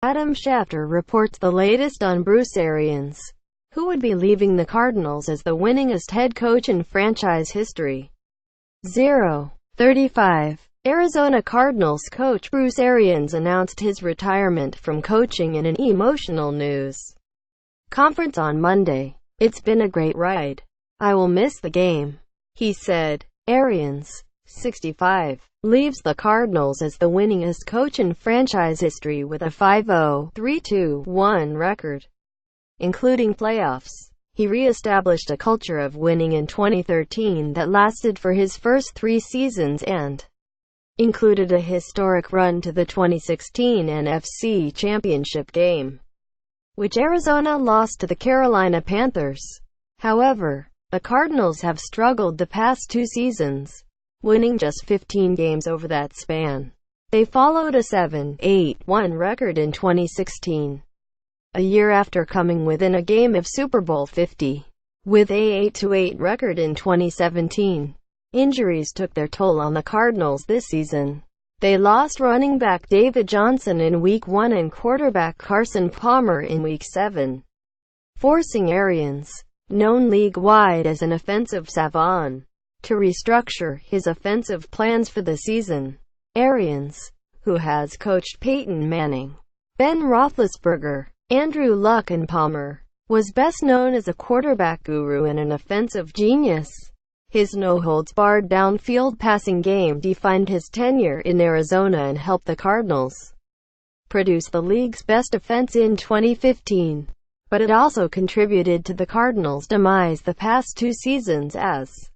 Adam Schefter reports the latest on Bruce Arians, who would be leaving the Cardinals as the winningest head coach in franchise history. 0:35. Arizona Cardinals coach Bruce Arians announced his retirement from coaching in an emotional news conference on Monday. "It's been a great ride. I will miss the game," he said. Arians, 65, leaves the Cardinals as the winningest coach in franchise history with a 5-0-3-2-1 record, including playoffs. He re-established a culture of winning in 2013 that lasted for his first 3 seasons and included a historic run to the 2016 NFC Championship game, which Arizona lost to the Carolina Panthers. However, the Cardinals have struggled the past 2 seasons, winning just 15 games over that span. They followed a 7-8-1 record in 2016, a year after coming within a game of Super Bowl 50, with a 8-8 record in 2017. Injuries took their toll on the Cardinals this season. They lost running back David Johnson in Week 1 and quarterback Carson Palmer in Week 7, forcing Arians, known league-wide as an offensive savant, to restructure his offensive plans for the season. Arians, who has coached Peyton Manning, Ben Roethlisberger, Andrew Luck and Palmer, was best known as a quarterback guru and an offensive genius. His no-holds-barred downfield passing game defined his tenure in Arizona and helped the Cardinals produce the league's best offense in 2015. But it also contributed to the Cardinals' demise the past 2 seasons as,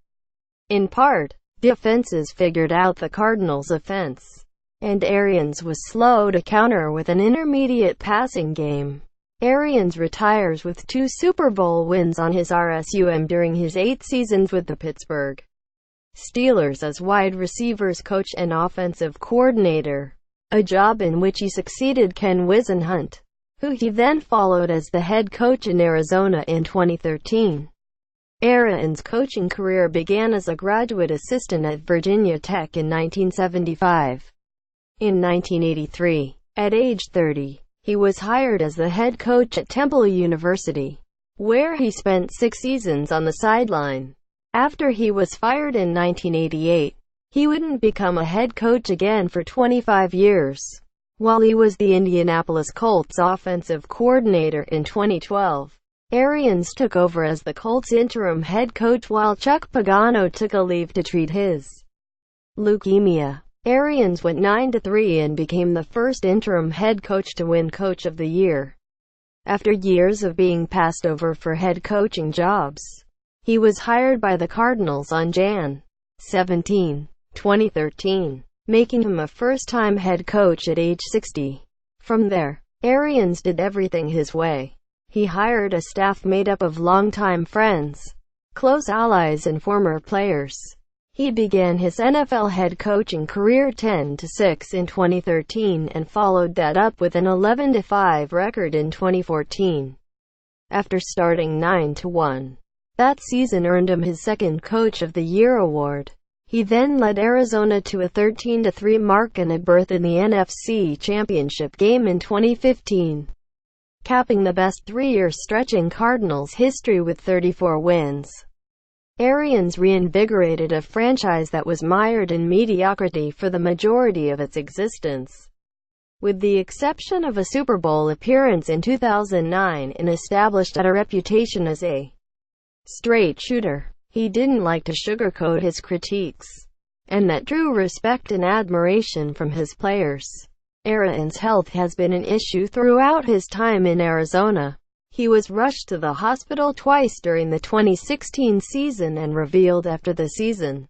in part, defenses figured out the Cardinals' offense, and Arians was slow to counter with an intermediate passing game. Arians retires with 2 Super Bowl wins on his resume during his 8 seasons with the Pittsburgh Steelers as wide receivers coach and offensive coordinator, a job in which he succeeded Ken Whisenhunt, who he then followed as the head coach in Arizona in 2013. Arians' coaching career began as a graduate assistant at Virginia Tech in 1975. In 1983, at age 30, he was hired as the head coach at Temple University, where he spent 6 seasons on the sideline. After he was fired in 1988, he wouldn't become a head coach again for 25 years. While he was the Indianapolis Colts offensive coordinator in 2012, Arians took over as the Colts interim head coach while Chuck Pagano took a leave to treat his leukemia. Arians went 9-3 and became the first interim head coach to win Coach of the Year. After years of being passed over for head coaching jobs, he was hired by the Cardinals on Jan. 17, 2013, making him a first-time head coach at age 60. From there, Arians did everything his way. He hired a staff made up of longtime friends, close allies and former players. He began his NFL head coaching career 10-6 in 2013 and followed that up with an 11-5 record in 2014. After starting 9-1, that season earned him his second Coach of the Year award. He then led Arizona to a 13-3 mark and a berth in the NFC Championship game in 2015, capping the best 3-year stretch in Cardinals history with 34 wins. Arians reinvigorated a franchise that was mired in mediocrity for the majority of its existence, with the exception of a Super Bowl appearance in 2009, and established a reputation as a straight shooter. He didn't like to sugarcoat his critiques, and that drew respect and admiration from his players. Arians' health has been an issue throughout his time in Arizona. He was rushed to the hospital twice during the 2016 season and revealed after the season,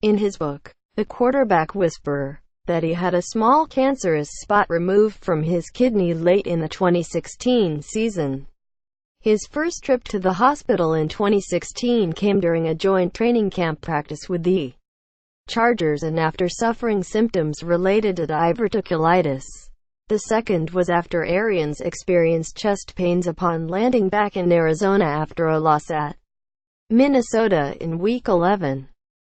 in his book, The Quarterback Whisperer, that he had a small cancerous spot removed from his kidney late in the 2016 season. His first trip to the hospital in 2016 came during a joint training camp practice with the Chargers and after suffering symptoms related to diverticulitis. The second was after Arians experienced chest pains upon landing back in Arizona after a loss at Minnesota in Week 11.